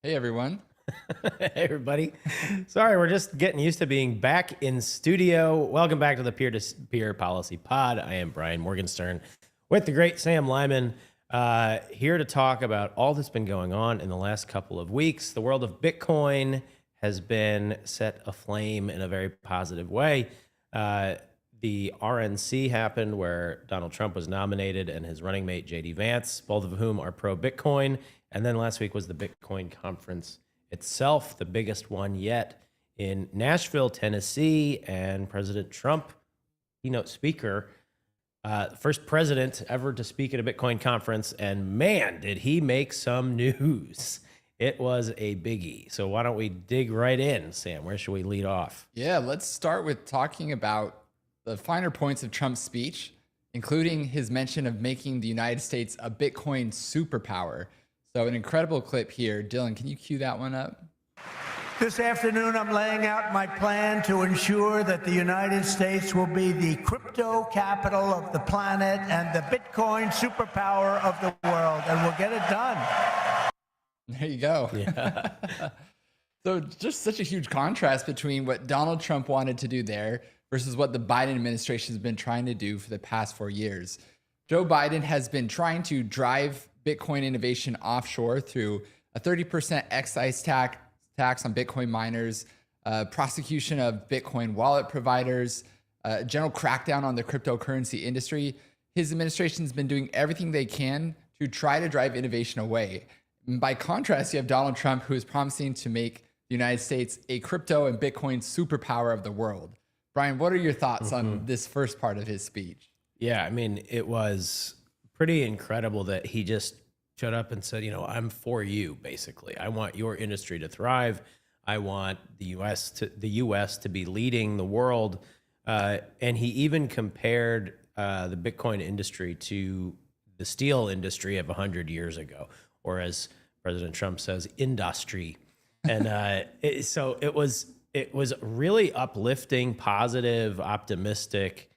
Hey, everyone. Hey, everybody. Sorry, we're just getting used to being back in studio. Welcome back to the Peer to Peer Policy Pod. I am Brian Morgenstern with the great Sam Lyman, here to talk about all that's been going on in the last couple of weeks. The world of Bitcoin has been set aflame in a very positive way. The RNC happened where Donald Trump was nominated and his running mate, J.D. Vance, both of whom are pro-Bitcoin. And then last week was the Bitcoin conference itself, the biggest one yet in Nashville, Tennessee, and President Trump, keynote speaker, first president ever to speak at a Bitcoin conference, and man, did he make some news. It was a biggie. So why don't we dig right in, Sam? Where should we lead off? Yeah, let's start with talking about the finer points of Trump's speech, including his mention of making the United States a Bitcoin superpower. So an incredible clip here. Dylan, can you cue that one up? This afternoon, I'm laying out my plan to ensure that the United States will be the crypto capital of the planet and the Bitcoin superpower of the world, and we'll get it done. There you go. Yeah. So just such a huge contrast between what Donald Trump wanted to do there versus what the Biden administration has been trying to do for the past 4 years. Joe Biden has been trying to drive Bitcoin innovation offshore through a 30% excise tax on Bitcoin miners, prosecution of Bitcoin wallet providers, general crackdown on the cryptocurrency industry. His administration's been doing everything they can to try to drive innovation away. By contrast, you have Donald Trump, who is promising to make the United States a crypto and Bitcoin superpower of the world. Brian, what are your thoughts on this first part of his speech? Yeah, I mean, it was pretty incredible that he just showed up and said, I'm for you, basically. I want your industry to thrive. I want the U.S. to be leading the world. And he even compared the Bitcoin industry to the steel industry of 100 years ago, or as President Trump says, industry. And so it was really uplifting, positive, optimistic.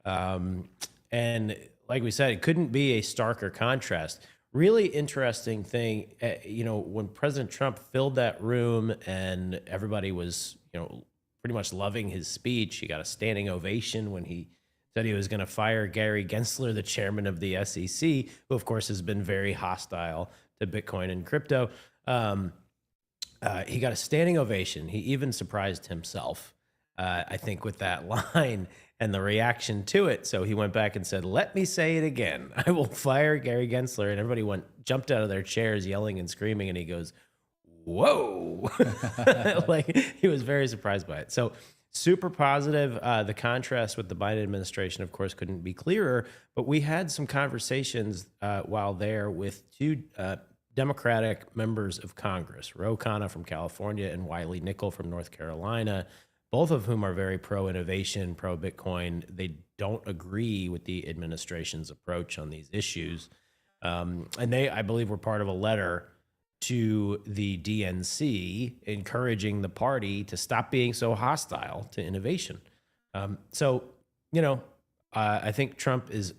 And like we said, it couldn't be a starker contrast. Really interesting thing, when President Trump filled that room and everybody was, pretty much loving his speech. He got a standing ovation when he said he was going to fire Gary Gensler, the chairman of the SEC, who of course has been very hostile to Bitcoin and crypto. He got a standing ovation. He even surprised himself, I think, with that line and the reaction to it. So he went back and said, "Let me say it again. I will fire Gary Gensler." And everybody jumped out of their chairs yelling and screaming. And he goes, "Whoa." Like, he was very surprised by it. So super positive. The contrast with the Biden administration, of course, couldn't be clearer. But we had some conversations while there with two Democratic members of Congress, Ro Khanna from California and Wiley Nickel from North Carolina, both of whom are very pro-innovation, pro-Bitcoin. They don't agree with the administration's approach on these issues. And they, I believe, were part of a letter to the DNC encouraging the party to stop being so hostile to innovation. I think Trump is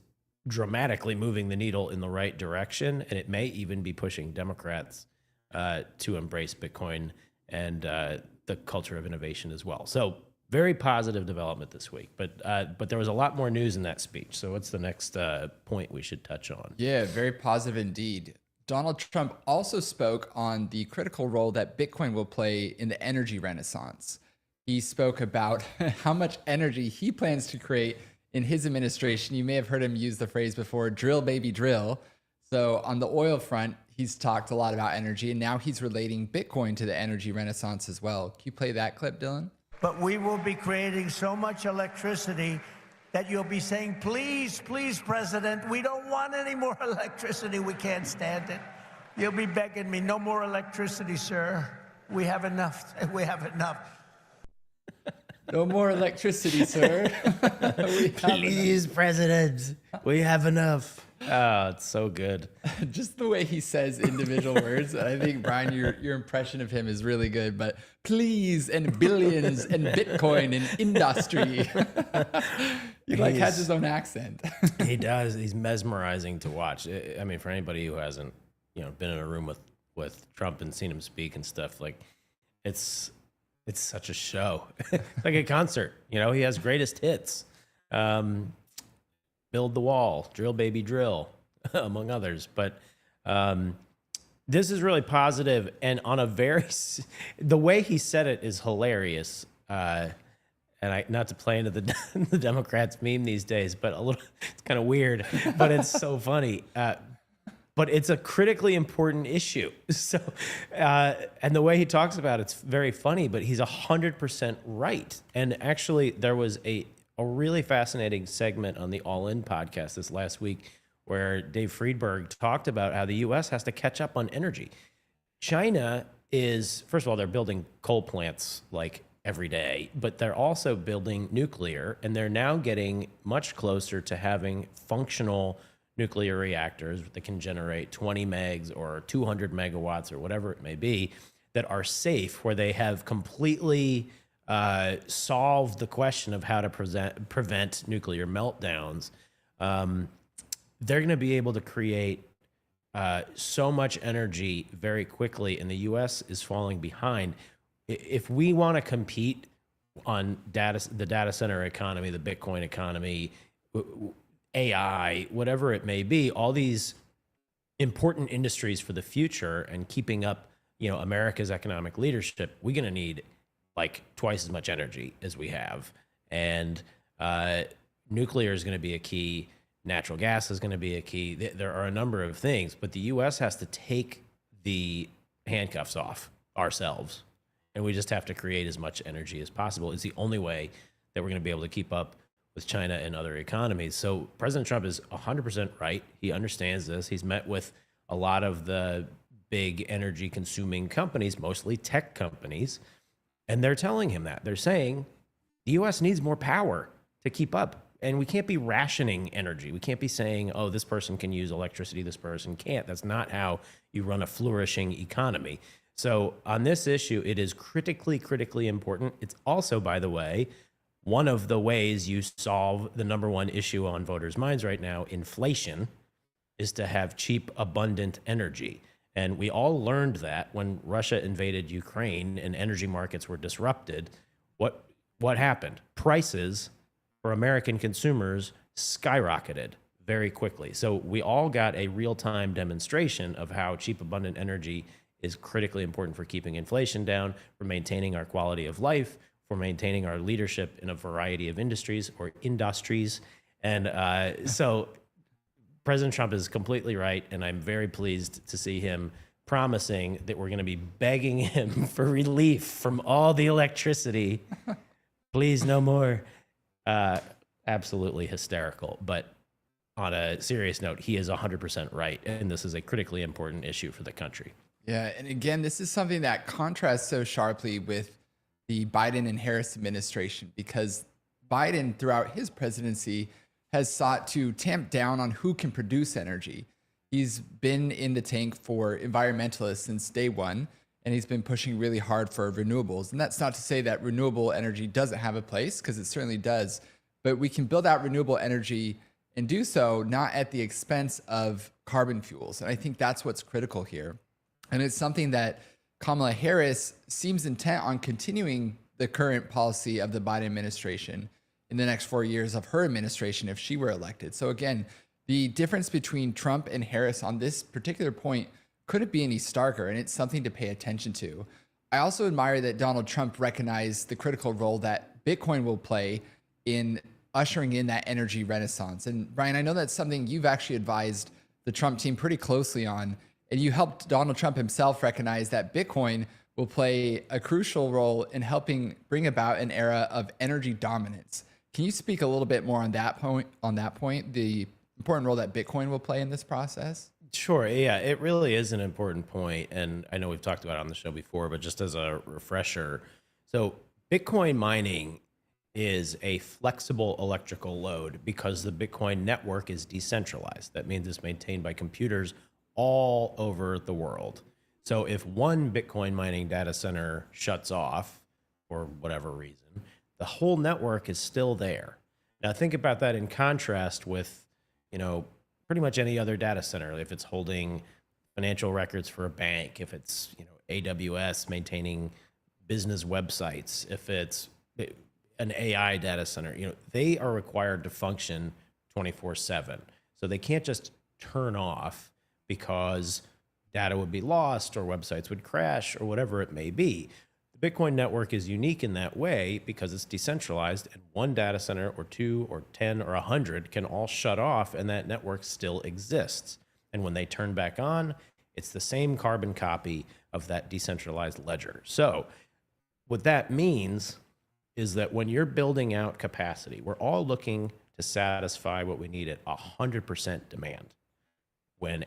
dramatically moving the needle in the right direction, and it may even be pushing Democrats to embrace Bitcoin and the culture of innovation as well. So very positive development this week, but there was a lot more news in that speech. So what's the next point we should touch on? Yeah, very positive indeed. Donald Trump also spoke on the critical role that Bitcoin will play in the energy renaissance. He spoke about how much energy he plans to create in his administration. You may have heard him use the phrase before, drill, baby, drill. So on the oil front, he's talked a lot about energy, and now he's relating Bitcoin to the energy renaissance as well. Can you play that clip, Dylan? But we will be creating so much electricity that you'll be saying, "Please, please, President, we don't want any more electricity. We can't stand it." You'll be begging me, "No more electricity, sir. We have enough. We have enough." No more electricity, sir. Please, President, we have enough. Oh, it's so good. Just the way he says individual words. I think, Brian, your impression of him is really good. But please, and billions, and Bitcoin, and industry. He has his own accent. He does. He's mesmerizing to watch. I mean, for anybody who hasn't, been in a room with with Trump and seen him speak and stuff. Like, it's such a show, like a concert. You know, he has greatest hits, Build the Wall, Drill Baby Drill, among others. But this is really positive, and on a very the way he said it is hilarious. And I, not to play into the Democrats meme these days, but it's kind of weird, but it's so funny. But it's a critically important issue. So, and the way he talks about it's very funny, but he's 100% right. And actually, there was a really fascinating segment on the All In podcast this last week where Dave Friedberg talked about how the U.S. has to catch up on energy. China is, first of all, they're building coal plants like every day, but they're also building nuclear, and they're now getting much closer to having functional nuclear reactors that can generate 20 megs or 200 megawatts or whatever it may be that are safe, where they have completely solved the question of how to prevent nuclear meltdowns. They're going to be able to create so much energy very quickly, and the U.S. is falling behind. If we want to compete on the data center economy, the Bitcoin economy, AI, whatever it may be, all these important industries for the future and keeping up, you know, America's economic leadership, we're going to need like twice as much energy as we have. And nuclear is going to be a key. Natural gas is going to be a key. There are a number of things, but the U.S. has to take the handcuffs off ourselves. And we just have to create as much energy as possible. It's the only way that we're going to be able to keep up with China and other economies. So President Trump is 100% right. He understands this. He's met with a lot of the big energy consuming companies, mostly tech companies, and they're telling him that. They're saying the U.S. needs more power to keep up. And we can't be rationing energy. We can't be saying, oh, this person can use electricity, this person can't. That's not how you run a flourishing economy. So on this issue, it is critically important. It's also, by the way, one of the ways you solve the number one issue on voters' minds right now, inflation, is to have cheap, abundant energy. And we all learned that when Russia invaded Ukraine and energy markets were disrupted. What happened? Prices for American consumers skyrocketed very quickly. So we all got a real-time demonstration of how cheap, abundant energy is critically important for keeping inflation down, for maintaining our quality of life, for maintaining our leadership in a variety of industries. And so President Trump is completely right, and I'm very pleased to see him promising that we're going to be begging him for relief from all the electricity. Please, no more. Absolutely hysterical. But on a serious note, he is 100% right, and this is a critically important issue for the country. Yeah, and again, this is something that contrasts so sharply with the Biden and Harris administration, because Biden, throughout his presidency, has sought to tamp down on who can produce energy. He's been in the tank for environmentalists since day one, and he's been pushing really hard for renewables. And that's not to say that renewable energy doesn't have a place, because it certainly does, but we can build out renewable energy and do so not at the expense of carbon fuels. And I think that's what's critical here. And it's something that Kamala Harris seems intent on continuing the current policy of the Biden administration in the next 4 years of her administration if she were elected. So again, the difference between Trump and Harris on this particular point couldn't be any starker, and it's something to pay attention to. I also admire that Donald Trump recognized the critical role that Bitcoin will play in ushering in that energy renaissance. And Brian, I know that's something you've actually advised the Trump team pretty closely on. And you helped Donald Trump himself recognize that Bitcoin will play a crucial role in helping bring about an era of energy dominance. Can you speak a little bit more on that point, the important role that Bitcoin will play in this process? Sure. Yeah, it really is an important point. And I know we've talked about it on the show before, but just as a refresher. So Bitcoin mining is a flexible electrical load because the Bitcoin network is decentralized. That means it's maintained by computers all over the world. So if one Bitcoin mining data center shuts off for whatever reason, the whole network is still there. Now think about that in contrast with, pretty much any other data center. If it's holding financial records for a bank, if it's, AWS maintaining business websites, if it's an AI data center, they are required to function 24/7. So they can't just turn off because data would be lost or websites would crash or whatever it may be. The Bitcoin network is unique in that way because it's decentralized, and one data center or 2 or 10 or 100 can all shut off and that network still exists. And when they turn back on, it's the same carbon copy of that decentralized ledger. So what that means is that when you're building out capacity, we're all looking to satisfy what we need at 100% demand. When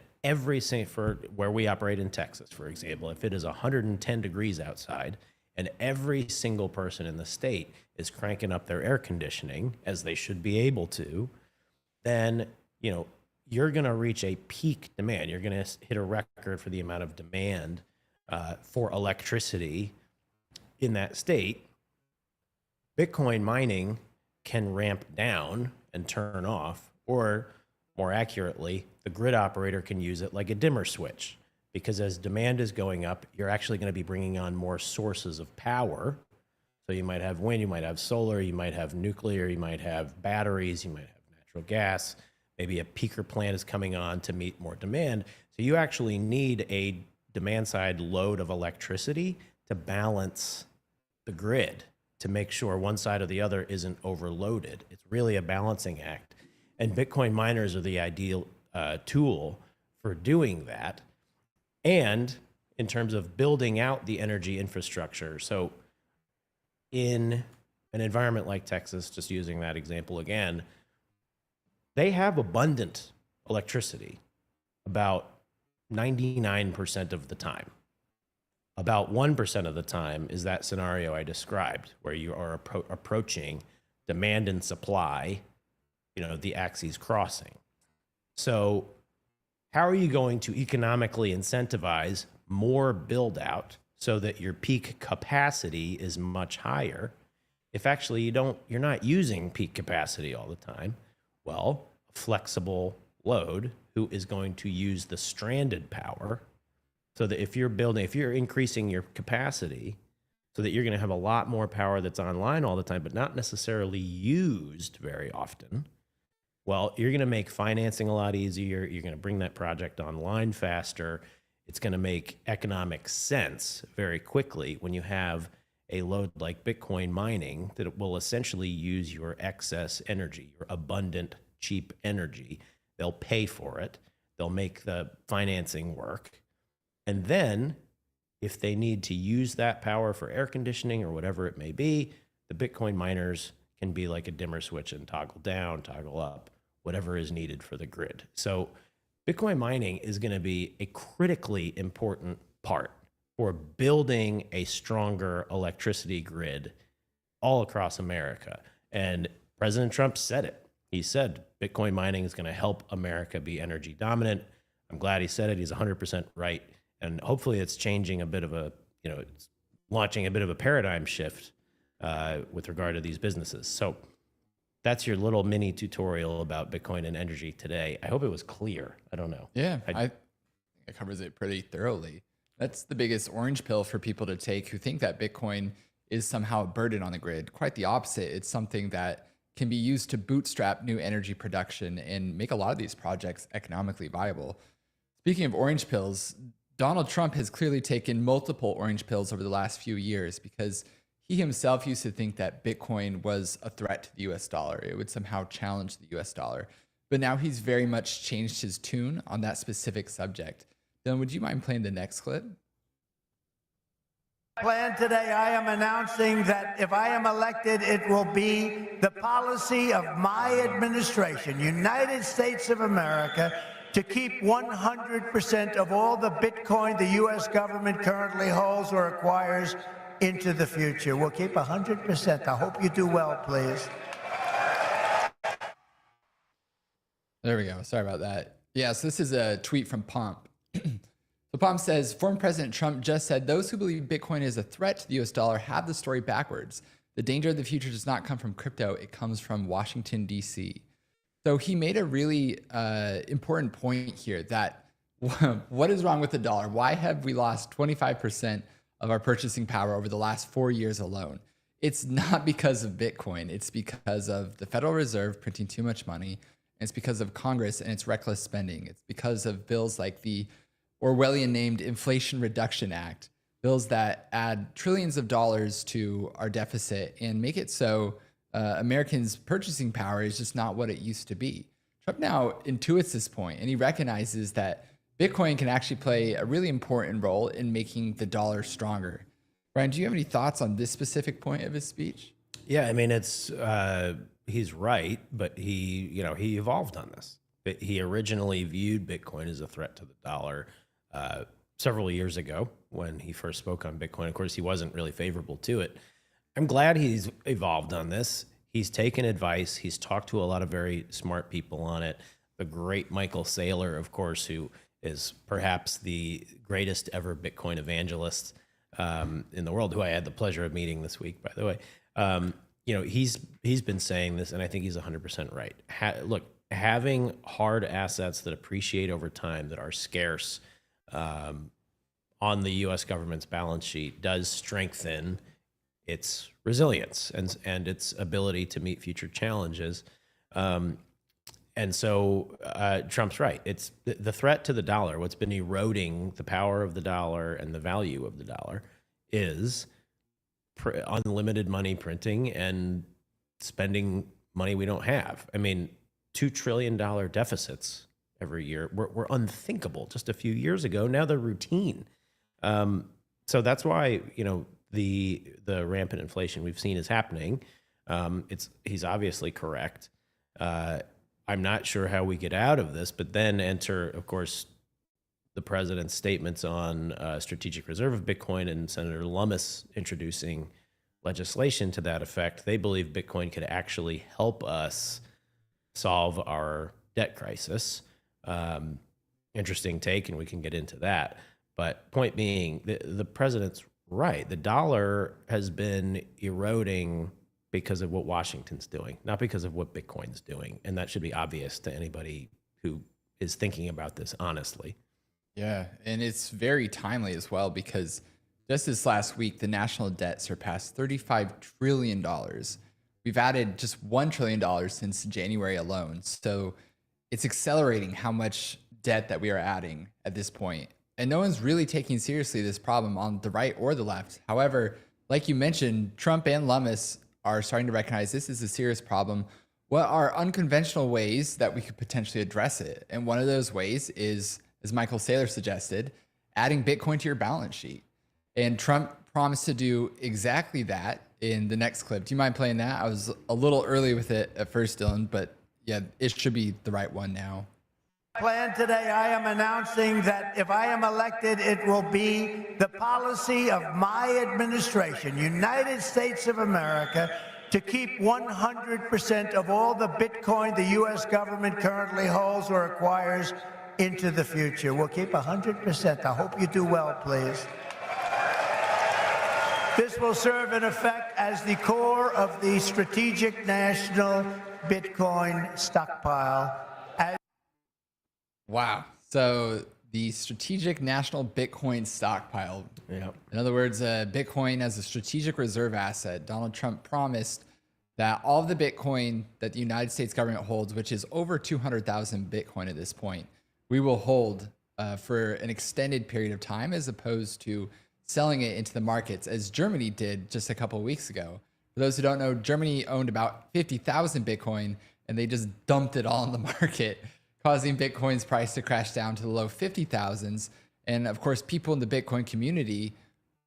for where we operate in Texas, for example, if it is 110 degrees outside and every single person in the state is cranking up their air conditioning, as they should be able to, then, you're going to reach a peak demand. You're going to hit a record for the amount of demand for electricity in that state. Bitcoin mining can ramp down and turn off, or more accurately, the grid operator can use it like a dimmer switch, because as demand is going up, you're actually going to be bringing on more sources of power. So you might have wind, you might have solar, you might have nuclear, you might have batteries, you might have natural gas. Maybe a peaker plant is coming on to meet more demand. So you actually need a demand side load of electricity to balance the grid, to make sure one side or the other isn't overloaded. It's really a balancing act. And Bitcoin miners are the ideal tool for doing that. And in terms of building out the energy infrastructure. So in an environment like Texas, just using that example again, they have abundant electricity about 99% of the time. About 1% of the time is that scenario I described, where you are approaching demand and supply, the axes crossing. So how are you going to economically incentivize more build out so that your peak capacity is much higher if actually you're not using peak capacity all the time? Well, a flexible load who is going to use the stranded power, so that if you're increasing your capacity so that you're going to have a lot more power that's online all the time, but not necessarily used very often, well, you're going to make financing a lot easier. You're going to bring that project online faster. It's going to make economic sense very quickly when you have a load like Bitcoin mining that will essentially use your excess energy, your abundant, cheap energy. They'll pay for it. They'll make the financing work. And then if they need to use that power for air conditioning or whatever it may be, the Bitcoin miners can be like a dimmer switch and toggle down, toggle up, whatever is needed for the grid. So Bitcoin mining is going to be a critically important part for building a stronger electricity grid all across America. And President Trump said it. He said Bitcoin mining is going to help America be energy dominant. I'm glad he said it. He's 100% right. And hopefully it's changing a bit of it's launching a bit of a paradigm shift with regard to these businesses. So that's your little mini tutorial about Bitcoin and energy today. I hope it was clear. I don't know. Yeah, I think it covers it pretty thoroughly. That's the biggest orange pill for people to take who think that Bitcoin is somehow a burden on the grid. Quite the opposite. It's something that can be used to bootstrap new energy production and make a lot of these projects economically viable. Speaking of orange pills, Donald Trump has clearly taken multiple orange pills over the last few years because he himself used to think that Bitcoin was a threat to the US dollar. It would somehow challenge the US dollar. But now he's very much changed his tune on that specific subject. Dylan, would you mind playing the next clip? Plan today, I am announcing that if I am elected, it will be the policy of my administration, United States of America, to keep 100% of all the Bitcoin the U.S. government currently holds or acquires into the future. We'll keep 100%. I hope you do well, please. There we go. Sorry about that. Yeah, so this is a tweet from Pomp. So Pomp says, former President Trump just said, those who believe Bitcoin is a threat to the US dollar have the story backwards. The danger of the future does not come from crypto. It comes from Washington, D.C. So he made a really important point here that what is wrong with the dollar? Why have we lost 25% of our purchasing power over the last 4 years alone? It's not because of Bitcoin. It's because of the Federal Reserve printing too much money. And it's because of Congress and its reckless spending. It's because of bills like the Orwellian named Inflation Reduction Act, bills that add trillions of dollars to our deficit and make it so Americans' purchasing power is just not what it used to be. Trump now intuits this point, and he recognizes that Bitcoin can actually play a really important role in making the dollar stronger. Brian, do you have any thoughts on this specific point of his speech? Yeah, I mean, it's he's right, but he evolved on this. He originally viewed Bitcoin as a threat to the dollar several years ago when he first spoke on Bitcoin. Of course, he wasn't really favorable to it. I'm glad he's evolved on this. He's taken advice. He's talked to a lot of very smart people on it. The great Michael Saylor, of course, who is perhaps the greatest ever Bitcoin evangelist in the world, who I had the pleasure of meeting this week, by the way. He's been saying this, and I think he's 100% right. Look, having hard assets that appreciate over time, that are scarce on the U.S. government's balance sheet, does strengthen its resilience and its ability to meet future challenges. And so Trump's right. It's the threat to the dollar. What's been eroding the power of the dollar and the value of the dollar is unlimited money printing and spending money we don't have. I mean, $2 trillion deficits every year were unthinkable just a few years ago. Now they're routine. So that's why, the rampant inflation we've seen is happening. He's obviously correct. I'm not sure how we get out of this, but then enter, of course, the president's statements on strategic reserve of Bitcoin and Senator Lummis introducing legislation to that effect. They believe Bitcoin could actually help us solve our debt crisis. Interesting take, and we can get into that. But point being, the president's right. The dollar has been eroding because of what Washington's doing, not because of what Bitcoin's doing. And that should be obvious to anybody who is thinking about this honestly. Yeah, and it's very timely as well, because just this last week, the national debt surpassed $35 trillion. We've added just $1 trillion since January alone. So it's accelerating how much debt that we are adding at this point. And no one's really taking seriously this problem on the right or the left. However, like you mentioned, Trump and Lummis are starting to recognize this is a serious problem. What are unconventional ways that we could potentially address it? And one of those ways is, as Michael Saylor suggested, adding Bitcoin to your balance sheet. And Trump promised to do exactly that in the next clip. Do you mind playing that? I was a little early with it at first, Dylan, but yeah, it should be the right one now. Plan today, I am announcing that if I am elected, it will be the policy of my administration, United States of America, to keep 100% of all the Bitcoin the U.S. government currently holds or acquires into the future. We'll keep 100%. I hope you do well, please. This will serve in effect as the core of the strategic national Bitcoin stockpile. Wow. So the strategic national Bitcoin stockpile. Yeah. In other words, Bitcoin as a strategic reserve asset. Donald Trump promised that all of the Bitcoin that the United States government holds, which is over 200,000 Bitcoin at this point, we will hold for an extended period of time, as opposed to selling it into the markets, as Germany did just a couple of weeks ago. For those who don't know, Germany owned about 50,000 Bitcoin, and they just dumped it all in the market, causing Bitcoin's price to crash down to the low 50,000s. And of course, people in the Bitcoin community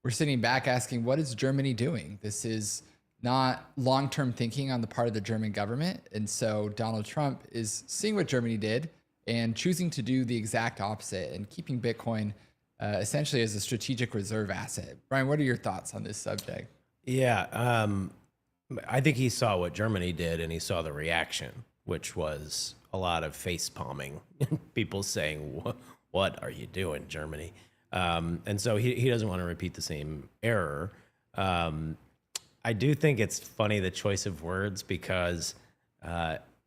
were sitting back asking, what is Germany doing? This is not long-term thinking on the part of the German government. And so Donald Trump is seeing what Germany did and choosing to do the exact opposite and keeping Bitcoin essentially as a strategic reserve asset. Brian, what are your thoughts on this subject? Yeah, I think he saw what Germany did, and he saw the reaction, which was a lot of face palming, people saying, what are you doing, Germany? And so he doesn't want to repeat the same error. I do think it's funny, the choice of words, because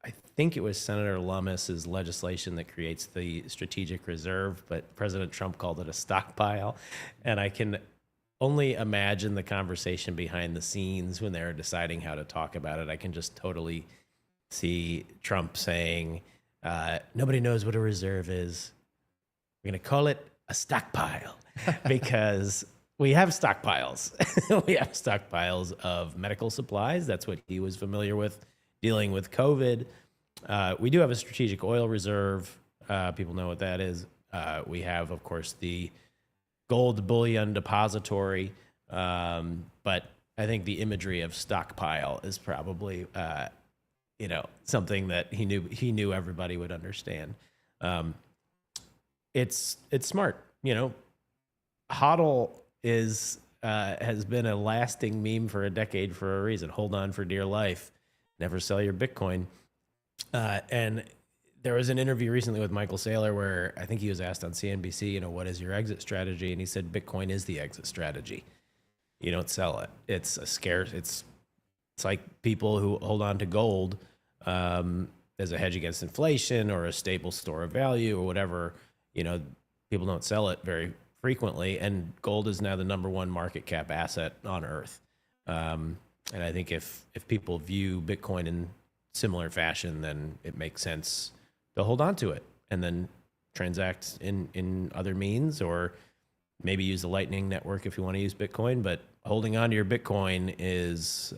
I think it was Senator Lummis's legislation that creates the strategic reserve, but President Trump called it a stockpile. And I can only imagine the conversation behind the scenes when they were deciding how to talk about it. I can just totally see Trump saying, nobody knows what a reserve is. We're going to call it a stockpile because we have stockpiles. We have stockpiles of medical supplies. That's what he was familiar with dealing with COVID. We do have a strategic oil reserve. People know what that is. We have, of course, the gold bullion depository. But I think the imagery of stockpile is probably, something that he knew everybody would understand. It's smart, HODL has been a lasting meme for a decade for a reason. Hold on for dear life. Never sell your Bitcoin. And there was an interview recently with Michael Saylor where I think he was asked on CNBC, what is your exit strategy? And he said, Bitcoin is the exit strategy. You don't sell it. It's a scarce. It's like people who hold on to gold as a hedge against inflation or a stable store of value or whatever. People don't sell it very frequently, and gold is now the number one market cap asset on Earth. And I think if people view Bitcoin in similar fashion, then it makes sense to hold on to it and then transact in other means, or maybe use the Lightning Network if you want to use Bitcoin. But holding on to your Bitcoin is,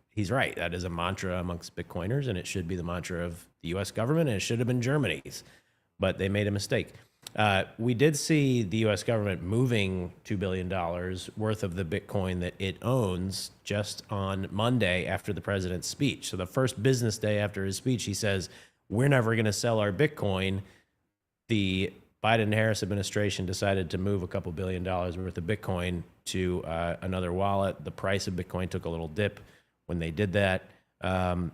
he's right, that is a mantra amongst Bitcoiners, and it should be the mantra of the U.S. government, and it should have been Germany's, but they made a mistake. We did see the U.S. government moving $2 billion worth of the Bitcoin that it owns just on Monday after the president's speech. So the first business day after his speech, he says, we're never going to sell our Bitcoin. The Biden-Harris administration decided to move a couple $2 billion worth of Bitcoin to another wallet. The price of Bitcoin took a little dip when they did that. I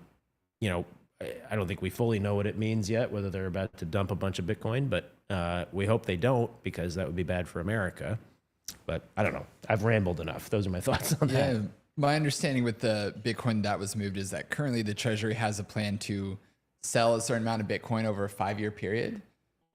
don't think we fully know what it means yet, whether they're about to dump a bunch of Bitcoin, but we hope they don't, because that would be bad for America. But I don't know. I've rambled enough. Those are my thoughts on that. Yeah, my understanding with the Bitcoin that was moved is that currently the Treasury has a plan to sell a certain amount of Bitcoin over a 5-year period.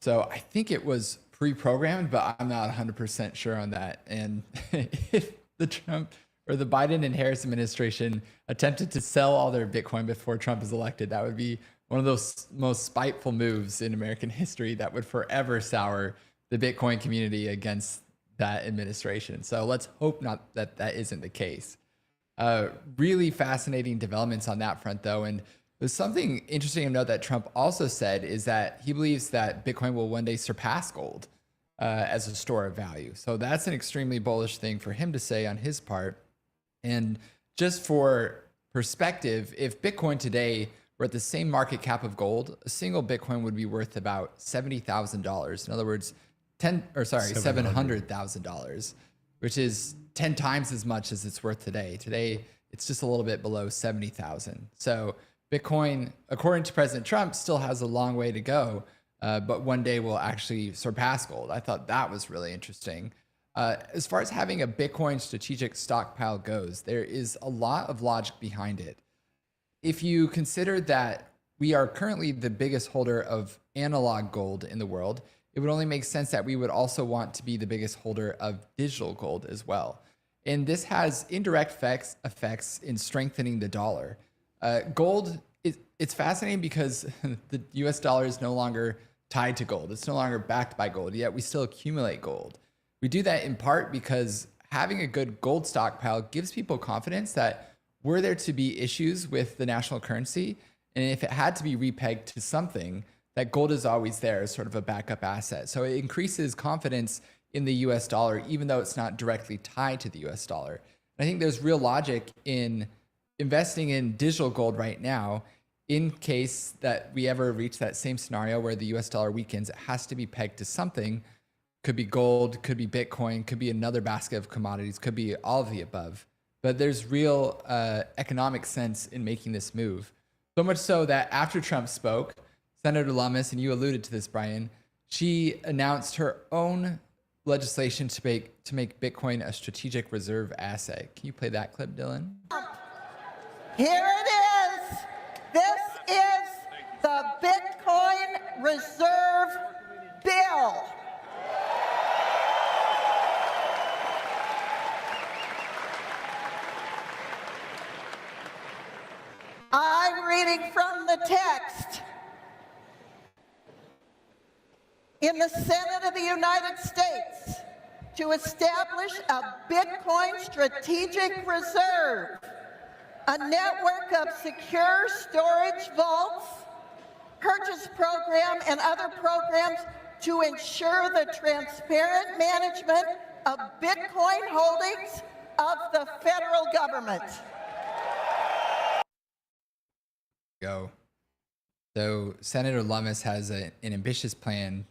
So I think it was pre-programmed, but I'm not 100% sure on that. And if the Trump or the Biden and Harris administration attempted to sell all their Bitcoin before Trump is elected, that would be one of those most spiteful moves in American history that would forever sour the Bitcoin community against that administration. So let's hope not that isn't the case. Really fascinating developments on that front, though. And there's something interesting to note that Trump also said is that he believes that Bitcoin will one day surpass gold as a store of value. So that's an extremely bullish thing for him to say on his part. And just for perspective, if Bitcoin today were at the same market cap of gold, a single Bitcoin would be worth about $70,000. In other words, $700,000, which is 10 times as much as it's worth today. Today, it's just a little bit below 70,000. So Bitcoin, according to President Trump, still has a long way to go, but one day will actually surpass gold. I thought that was really interesting. As far as having a Bitcoin strategic stockpile goes, there is a lot of logic behind it. If you consider that we are currently the biggest holder of analog gold in the world, it would only make sense that we would also want to be the biggest holder of digital gold as well. And this has indirect effects in strengthening the dollar. Gold, it's fascinating because the US dollar is no longer tied to gold. It's no longer backed by gold, yet we still accumulate gold. We do that in part because having a good gold stockpile gives people confidence that were there to be issues with the national currency, and if it had to be repegged to something, that gold is always there as sort of a backup asset. So it increases confidence in the US dollar, even though it's not directly tied to the US dollar. And I think there's real logic in investing in digital gold right now in case that we ever reach that same scenario where the US dollar weakens. It has to be pegged to something. Could be gold, could be Bitcoin, could be another basket of commodities, could be all of the above. But there's real economic sense in making this move. So much so that after Trump spoke, Senator Lummis, and you alluded to this, Brian, she announced her own legislation to make Bitcoin a strategic reserve asset. Can you play that clip, Dylan? Here it is. This is Reserve Bill. I'm reading from the text. In the Senate of the United States, to establish a Bitcoin strategic reserve, a network of secure storage vaults, purchase program, and other programs to ensure the transparent management of Bitcoin holdings of the federal government. Go. So Senator Lummis has an ambitious plan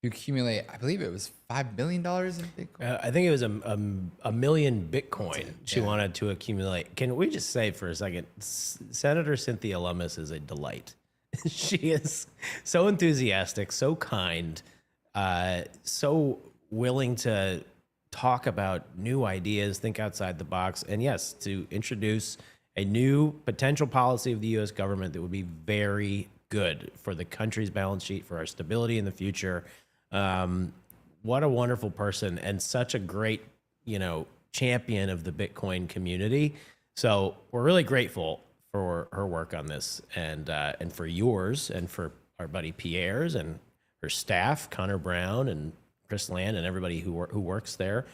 to accumulate, I believe it was $5 billion in Bitcoin. I think it was a million Bitcoin she wanted to accumulate. Can we just say for a second, Senator Cynthia Lummis is a delight. She is so enthusiastic, so kind, so willing to talk about new ideas, think outside the box, and yes, to introduce a new potential policy of the U.S. government that would be very good for the country's balance sheet, for our stability in the future. What a wonderful person, and such a great, champion of the Bitcoin community. So we're really grateful for her work on this, and for yours, and for our buddy Pierre's and her staff, Connor Brown and Chris Land, and everybody who works there.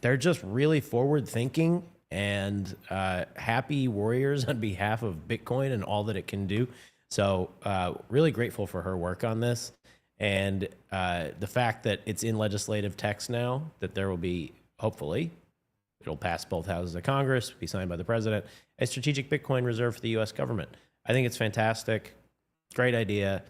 They're just really forward thinking and happy warriors on behalf of Bitcoin and all that it can do. So really grateful for her work on this. And the fact that it's in legislative text now, that there will be, hopefully, it'll pass both houses of Congress, be signed by the president, a strategic Bitcoin reserve for the U.S. government. I think it's fantastic. Great idea.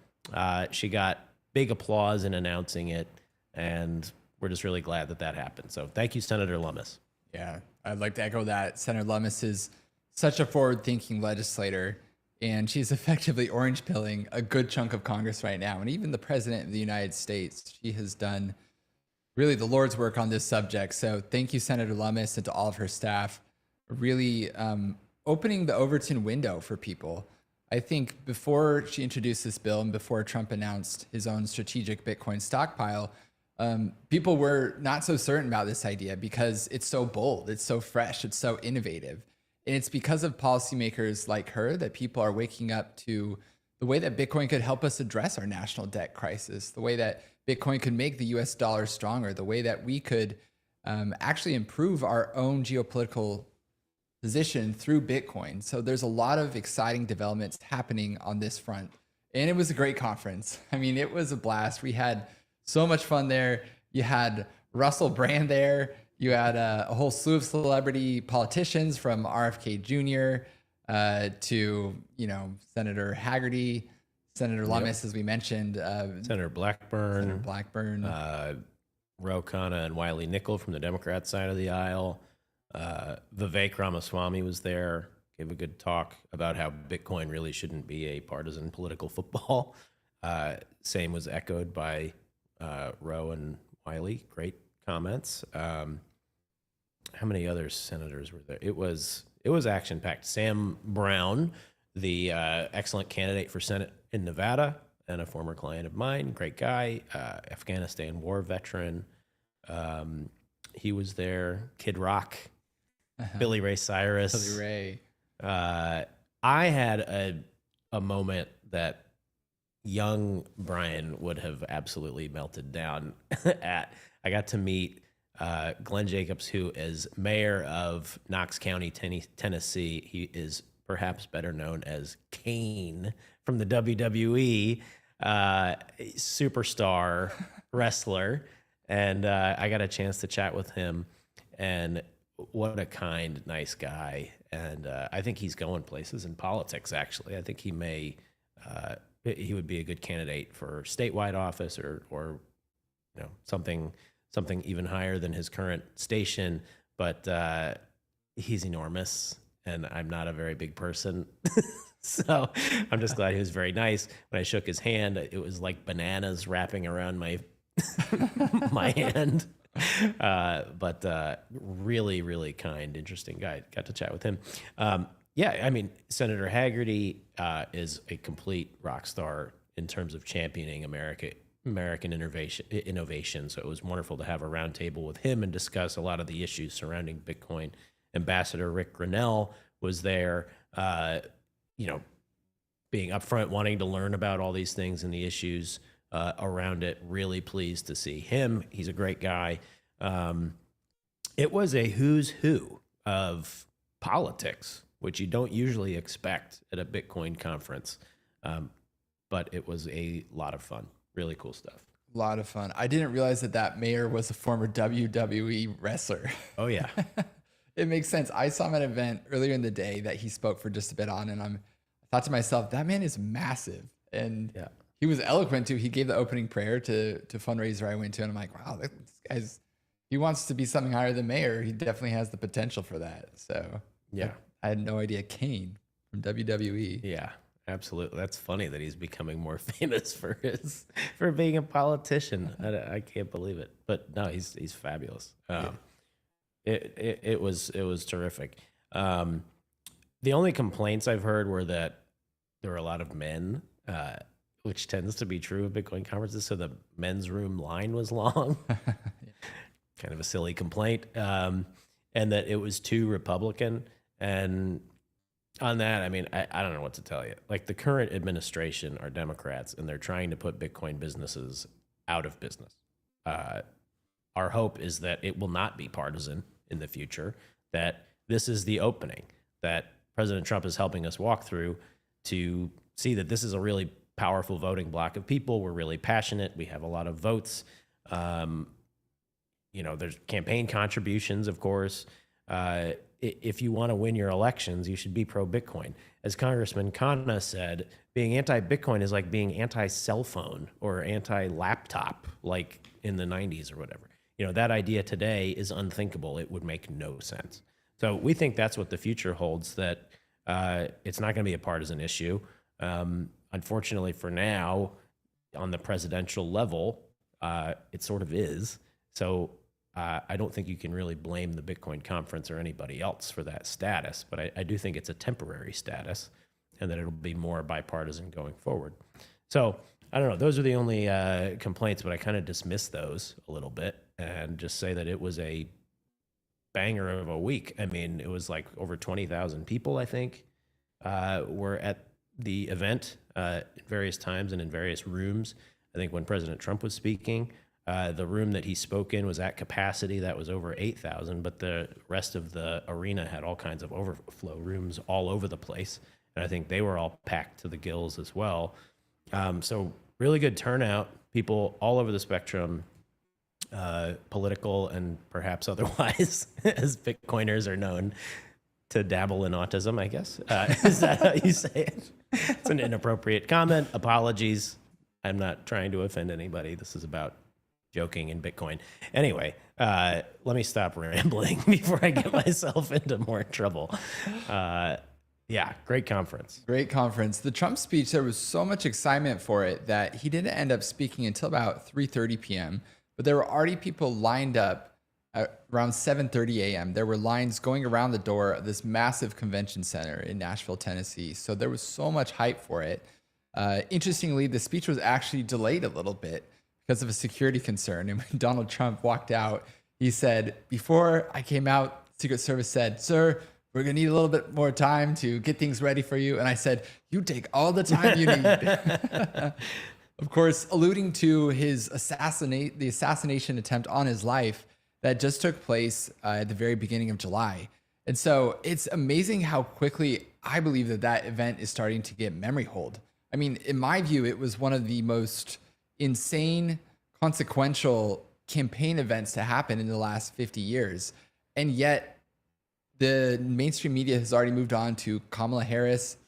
She got big applause in announcing it, and we're just really glad that that happened. So thank you, Senator Lummis. Yeah, I'd like to echo that. Senator Lummis is such a forward-thinking legislator, and she's effectively orange-pilling a good chunk of Congress right now. And even the president of the United States, she has done really the Lord's work on this subject. So thank you, Senator Lummis, and to all of her staff, really opening the Overton window for people. I think before she introduced this bill and before Trump announced his own strategic Bitcoin stockpile, people were not so certain about this idea because it's so bold, it's so fresh, it's so innovative. And it's because of policymakers like her that people are waking up to the way that Bitcoin could help us address our national debt crisis, the way that Bitcoin could make the US dollar stronger, the way that we could actually improve our own geopolitical position through Bitcoin. So there's a lot of exciting developments happening on this front. And it was a great conference. I mean, it was a blast. We had so much fun there. You had Russell Brand there. You had a whole slew of celebrity politicians from RFK Jr. To, Senator Haggerty, Senator Lummis, as we mentioned. Senator Blackburn. Ro Khanna and Wiley Nickel from the Democrat side of the aisle. Vivek Ramaswamy was there, gave a good talk about how Bitcoin really shouldn't be a partisan political football. Same was echoed by Ro and Wiley. Great comments. How many other senators were there? It was action-packed. Sam Brown, the excellent candidate for Senate in Nevada and a former client of mine, great guy, Afghanistan war veteran. He was there. Kid Rock, Billy Ray Cyrus. Billy Ray. I had a moment that young Brian would have absolutely melted down at. I got to meet Glenn Jacobs, who is mayor of Knox County, Tennessee. He is perhaps better known as Kane from the WWE, superstar wrestler. And I got a chance to chat with him, and what a kind, nice guy. And I think he's going places in politics, actually. I think he would be a good candidate for statewide office or something even higher than his current station. But he's enormous, and I'm not a very big person. So I'm just glad he was very nice. When I shook his hand, it was like bananas wrapping around my my hand. But really, really kind, interesting guy. Got to chat with him. Senator Haggerty is a complete rock star in terms of championing American innovation. So it was wonderful to have a roundtable with him and discuss a lot of the issues surrounding Bitcoin. Ambassador Rick Grinnell was there, being upfront, wanting to learn about all these things and the issues around it. Really pleased to see him. He's a great guy. It was a who's who of politics, which you don't usually expect at a Bitcoin conference. But it was a lot of fun. Really cool stuff. A lot of fun. I didn't realize that mayor was a former WWE wrestler. Oh, yeah. It makes sense. I saw him at an event earlier in the day that he spoke for just a bit on, and I thought to myself, that man is massive. And he was eloquent too. He gave the opening prayer to fundraiser I went to, and I'm like, wow, this guy's, he wants to be something higher than mayor. He definitely has the potential for that. So yeah, I had no idea. Kane from WWE. Yeah, absolutely. That's funny that he's becoming more famous for being a politician. I can't believe it. But no, he's fabulous. It was terrific. The only complaints I've heard were that there were a lot of men, which tends to be true of Bitcoin conferences. So the men's room line was long. Kind of a silly complaint. And that it was too Republican. And on that, I mean, I don't know what to tell you. Like, the current administration are Democrats, and they're trying to put Bitcoin businesses out of business. Our hope is that it will not be partisan in the future, that this is the opening that President Trump is helping us walk through to see that this is a really powerful voting block of people. We're really passionate. We have a lot of votes. There's campaign contributions, of course. If you want to win your elections, you should be pro-Bitcoin. As Congressman Khanna said, being anti-Bitcoin is like being anti-cell phone or anti-laptop, like in the 90s or whatever. That idea today is unthinkable. It would make no sense. So we think that's what the future holds, that it's not going to be a partisan issue. Unfortunately for now, on the presidential level, it sort of is. So I don't think you can really blame the Bitcoin conference or anybody else for that status, but I do think it's a temporary status and that it'll be more bipartisan going forward. So I don't know. Those are the only complaints, but I kind of dismiss those a little bit and just say that it was a banger of a week. I mean, it was like over 20,000 people, I think, were at the event at various times and in various rooms. I think when President Trump was speaking, the room that he spoke in was at capacity. That was over 8,000, but the rest of the arena had all kinds of overflow rooms all over the place. And I think they were all packed to the gills as well. So really good turnout, people all over the spectrum, political and perhaps otherwise, as Bitcoiners are known to dabble in autism, I guess. Is that how you say it? It's an inappropriate comment. Apologies. I'm not trying to offend anybody. This is about joking in Bitcoin. Anyway, let me stop rambling before I get myself into more trouble. Yeah, great conference. Great conference. The Trump speech, there was so much excitement for it that he didn't end up speaking until about 3:30 p.m., but there were already people lined up at around 7:30 a.m. There were lines going around the door of this massive convention center in Nashville, Tennessee. So there was so much hype for it. Interestingly, the speech was actually delayed a little bit because of a security concern. And when Donald Trump walked out, he said, before I came out, Secret Service said, "Sir, we're going to need a little bit more time to get things ready for you." And I said, "You take all the time you need." Of course, alluding to his the assassination attempt on his life that just took place at the very beginning of July. And so it's amazing how quickly I believe that event is starting to get memory hold. I mean, in my view, it was one of the most insane, consequential campaign events to happen in the last 50 years. And yet the mainstream media has already moved on to Kamala Harris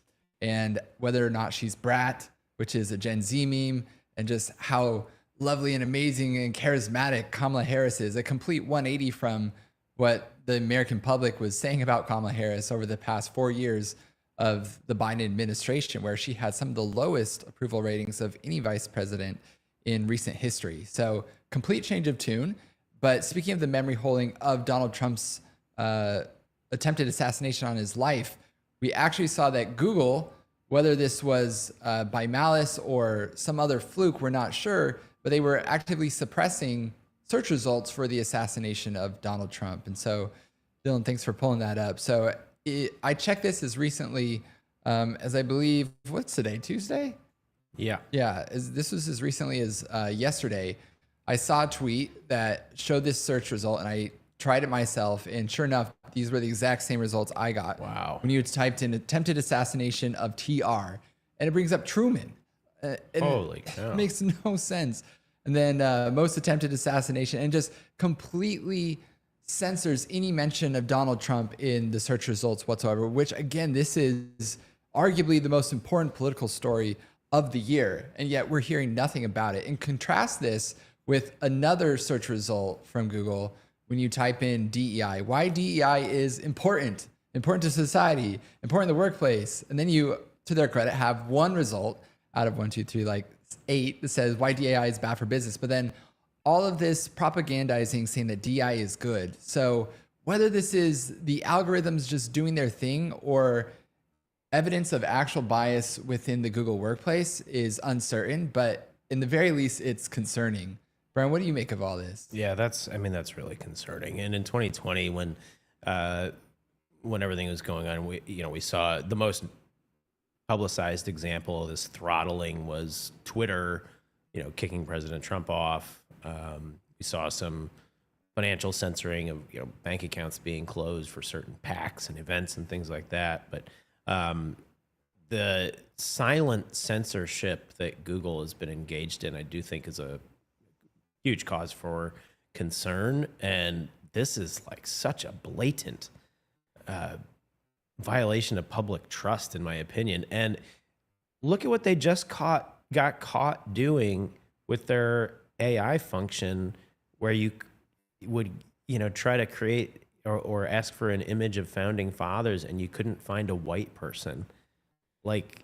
and whether or not she's brat, which is a Gen Z meme, and just how lovely and amazing and charismatic Kamala Harris is. A complete 180 from what the American public was saying about Kamala Harris over the past 4 years of the Biden administration, where she had some of the lowest approval ratings of any vice president in recent history. So complete change of tune. But speaking of the memory holding of Donald Trump's attempted assassination on his life, we actually saw that Google Whether this was by malice or some other fluke, we're not sure, but they were actively suppressing search results for the assassination of Donald Trump. And so, Dylan, thanks for pulling that up. So I checked this as recently as I believe, what's today, Tuesday? Yeah. Yeah, this was as recently as yesterday. I saw a tweet that showed this search result, and I tried it myself, and sure enough, these were the exact same results I got. Wow. When you typed in attempted assassination of TR, and it brings up Truman. And Holy cow. It makes no sense. And then most attempted assassination, and just completely censors any mention of Donald Trump in the search results whatsoever, which again, this is arguably the most important political story of the year. And yet we're hearing nothing about it. And contrast this with another search result from Google when you type in DEI, why DEI is important to society, important to the workplace. And then you, to their credit, have one result out of 1, 2, 3, like 8 that says why DEI is bad for business. But then all of this propagandizing saying that DEI is good. So whether this is the algorithms just doing their thing or evidence of actual bias within the Google workplace is uncertain, but in the very least, it's concerning. Brian, what do you make of all this? Yeah, that's really concerning. And in 2020, when everything was going on, we saw the most publicized example of this throttling was Twitter, kicking President Trump off. We saw some financial censoring of bank accounts being closed for certain PACs and events and things like that. But the silent censorship that Google has been engaged in, I do think is a huge cause for concern. And this is like such a blatant violation of public trust, in my opinion. And look at what they just got caught doing with their AI function, where you would try to create or ask for an image of founding fathers and you couldn't find a white person. Like,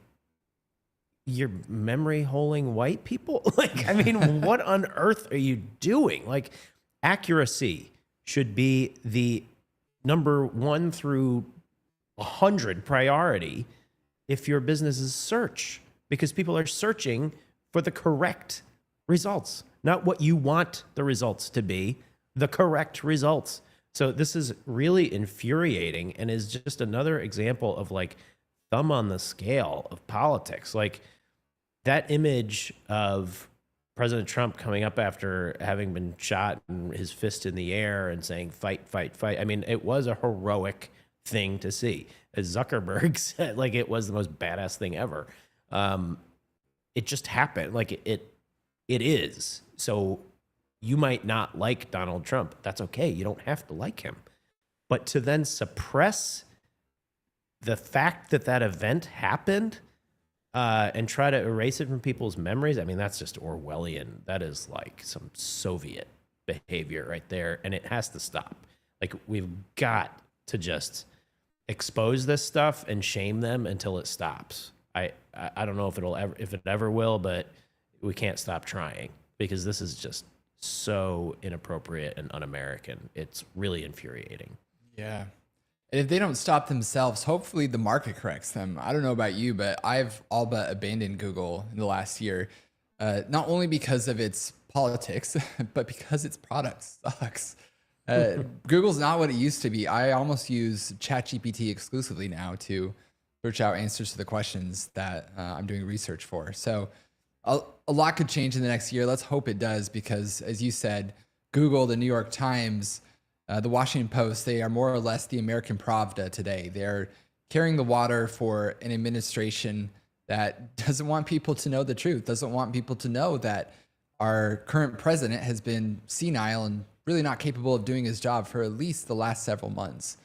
you're memory holing white people? What on earth are you doing? Like, accuracy should be the number 1 through 100 priority if your business is search, because people are searching for the correct results, not what you want the results to be, the correct results. So this is really infuriating and is just another example of like thumb on the scale of politics. Like, that image of President Trump coming up after having been shot and his fist in the air and saying, fight, fight, fight. I mean, it was a heroic thing to see. As Zuckerberg said, like, it was the most badass thing ever. It just happened. Like, it is. So you might not like Donald Trump. That's okay. You don't have to like him. But to then suppress the fact that that event happened and try to erase it from people's memories, I mean, that's just Orwellian. That is like some Soviet behavior right there, and it has to stop. Like, we've got to just expose this stuff and shame them until it stops. I don't know if it ever will, but we can't stop trying, because this is just so inappropriate and un-American. It's really infuriating. Yeah. And if they don't stop themselves, hopefully the market corrects them. I don't know about you, but I've all but abandoned Google in the last year, not only because of its politics, but because its product sucks. Google's not what it used to be. I almost use ChatGPT exclusively now to search out answers to the questions that I'm doing research for. So a lot could change in the next year. Let's hope it does, because as you said, Google, the New York Times, the Washington Post, they are more or less the American Pravda today. They're carrying the water for an administration that doesn't want people to know the truth, doesn't want people to know that our current president has been senile and really not capable of doing his job for at least the last several months.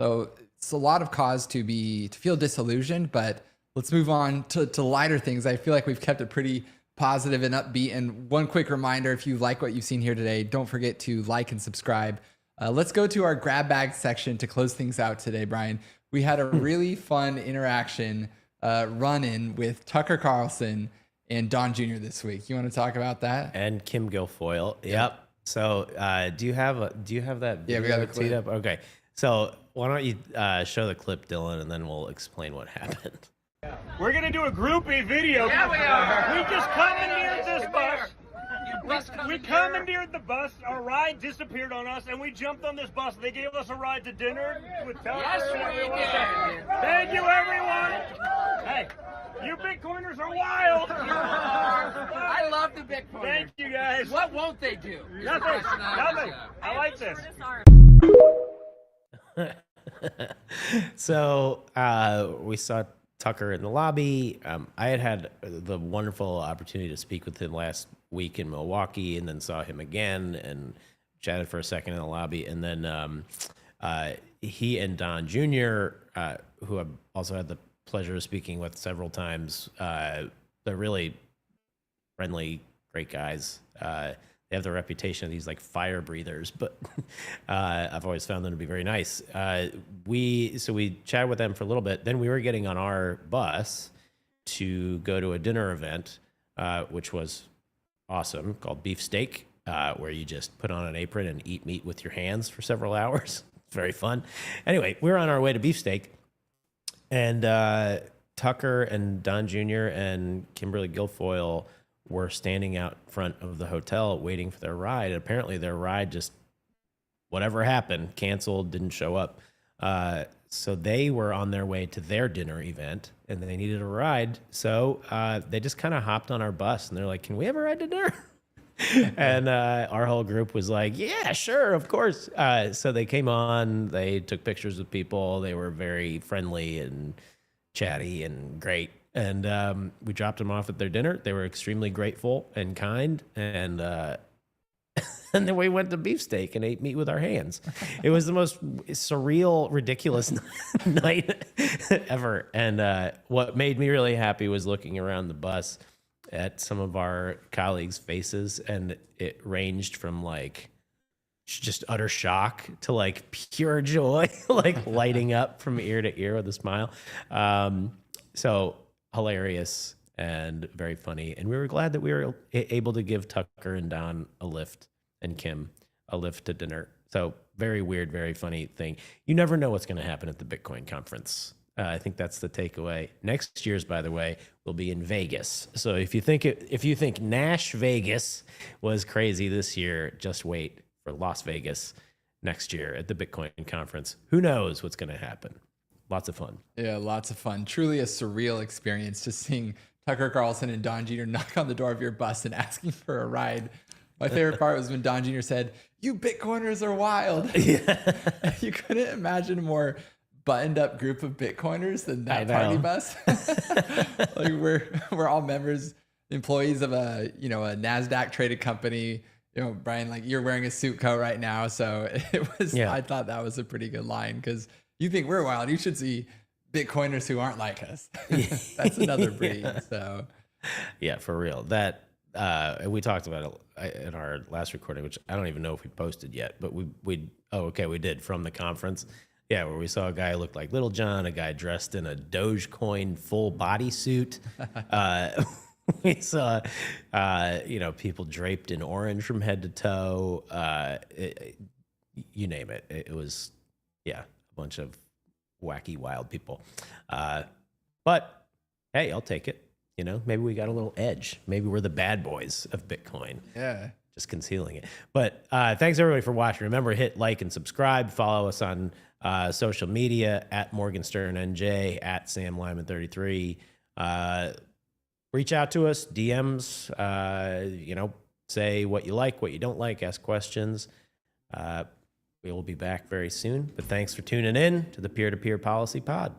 So it's a lot of cause to feel disillusioned, but let's move on to lighter things. I feel like we've kept it pretty positive and upbeat. And one quick reminder, if you like what you've seen here today, don't forget to like and subscribe. Let's go to our grab bag section to close things out today, Brian. We had a really fun interaction run-in with Tucker Carlson and Don Jr. this week. You want to talk about that? And Kim Guilfoyle. Yep. So do you have that? Yeah, we got a clip. Up? Okay. So why don't you show the clip, Dylan, and then we'll explain what happened. We're gonna do a groupie video. Yeah, we are. We just commandeered this Yes, we bus. are. You bus We commandeer. commandeered the bus. Our ride disappeared on us, and we jumped on this bus. They gave us a ride to dinner with Tucker. Yes, and we everyone. did. Thank you, everyone. Hey, you Bitcoiners are wild. I love the Bitcoin. Thank you, guys. What won't they do? Is the Nothing. question I Nothing. have. I like this. So we saw Tucker in the lobby. I had the wonderful opportunity to speak with him last week in Milwaukee, and then saw him again and chatted for a second in the lobby. And then he and Don Jr., who I've also had the pleasure of speaking with several times, they're really friendly, great guys. They have the reputation of these like fire breathers, but I've always found them to be very nice. We chatted with them for a little bit. Then we were getting on our bus to go to a dinner event, which was awesome, called Beefsteak, where you just put on an apron and eat meat with your hands for several hours. It's very fun. Anyway, we were on our way to Beefsteak, and Tucker and Don Jr. and Kimberly Guilfoyle were standing out front of the hotel waiting for their ride. And apparently their ride just, whatever happened, canceled, didn't show up. So they were on their way to their dinner event and they needed a ride. So they just kind of hopped on our bus and they're like, can we have a ride to dinner? And our whole group was like, yeah, sure, of course. So they came on, they took pictures with people. They were very friendly and chatty and great. And we dropped them off at their dinner. They were extremely grateful and kind. And and then we went to Beefsteak and ate meat with our hands. It was the most surreal, ridiculous night ever. And what made me really happy was looking around the bus at some of our colleagues' faces. And it ranged from like just utter shock to like pure joy, like lighting up from ear to ear with a smile. So hilarious and very funny. And we were glad that we were able to give Tucker and Don a lift and Kim a lift to dinner. So very weird, very funny thing. You never know what's going to happen at the Bitcoin conference. I think that's the takeaway. Next year's, by the way, will be in Vegas. So if you think Nash Vegas was crazy this year, just wait for Las Vegas next year at the Bitcoin conference. Who knows what's going to happen? Lots of fun. Yeah, lots of fun. Truly a surreal experience just seeing Tucker Carlson and Don Jr. knock on the door of your bus and asking for a ride. My favorite part was when Don Jr. said, "You Bitcoiners are wild." Yeah. You couldn't imagine a more buttoned up group of Bitcoiners than that party bus. Like we're all members, employees of a NASDAQ traded company. You know, Brian, like you're wearing a suit coat right now. So it was, I thought that was a pretty good line because you think we're wild. You should see Bitcoiners who aren't like us. That's another breed. So yeah, for real. That we talked about it in our last recording, which I don't even know if we posted yet, but we did from the conference. Yeah, where we saw a guy who looked like Little John, a guy dressed in a Dogecoin full bodysuit. We saw, people draped in orange from head to toe. You name it. It was, a bunch of wacky, wild people. But hey, I'll take it. Maybe we got a little edge. Maybe we're the bad boys of Bitcoin. yeah. Just concealing it. But thanks everybody for watching. Remember, hit like and subscribe. Follow us on social media at Morgan Stern NJ, at Sam Lyman 33. Reach out to us, DMs. Say what you like, what you don't like. Ask questions. We will be back very soon. But thanks for tuning in to the Peer to Peer Policy Pod.